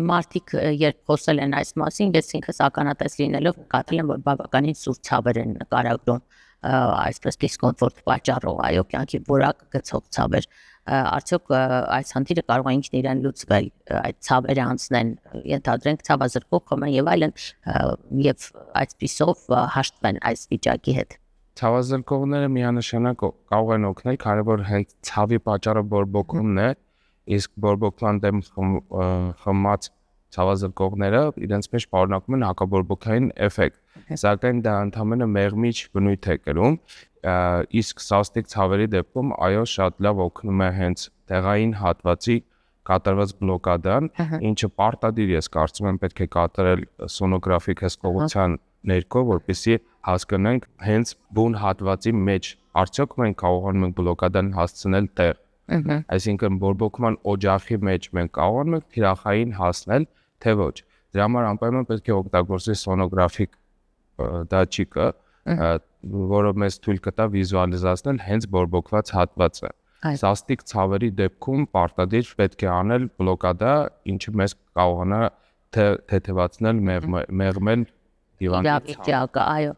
մարդիկ երբ խոսել են այս մասին, ես ինքս ականատես լինելով նկատել եմ, որ բավականին սուր ցավեր են նկարագրում այսպես դիսկոմֆորտ պատճառով, այո, կյանքի որակ գցող ցավեր, արդյոք այս խնդիրը կարող է ինքն իրեն լուծվել, այդ ցավերը անցնեն, ենթադրենք ցավազրկող խմեն եւ այլն, եւ այսպիսով հաշտվեն այս վիճակի հետ։ Ցավազրկողները միանշանակ կարող են օգնել, քանի որ հենց ցավի պատճառը բորբոքումն է, իսկ բորբոքման դեմ խմած ցավազրկողները իրենց մեջ պարունակում են հակաբորբոքային էֆեկտ, սակայն դա ընդհանրապես մեղմիչ բնույթ է կրում, իսկ սաստիկ ցավերի դեպքում այո շատ լավ օգնում է հենց տեղային հատվածի կատարված բլոկադան, ինչը պարտադիր ես կարծում եմ պետք է կատարել սոնոգրաֆիկ հսկողության ներքո, որպեսզի հասկանանք հենց բուն հատվածի մեջ արդյոք մենք կարողանում ենք բլոկադան հասցնել տեղ։ Այսինքն բորբոքման օջախի մեջ մենք կարողանում ենք թիրախային հասնել, թե ոչ։ Դրա համար անպայման պետք է օգտագործել սոնոգրաֆիկ դատչիկը, որը մեզ թույլ կտա վիզուալիզացնել հենց բորբոքված հատվածը։ Սաստիկ ցավերի դեպքում պարտադիր պետք է անել բլոկադա, ինչը մեզ կարողանա թեթևացնել, մեղմել իրավիճակը, այո,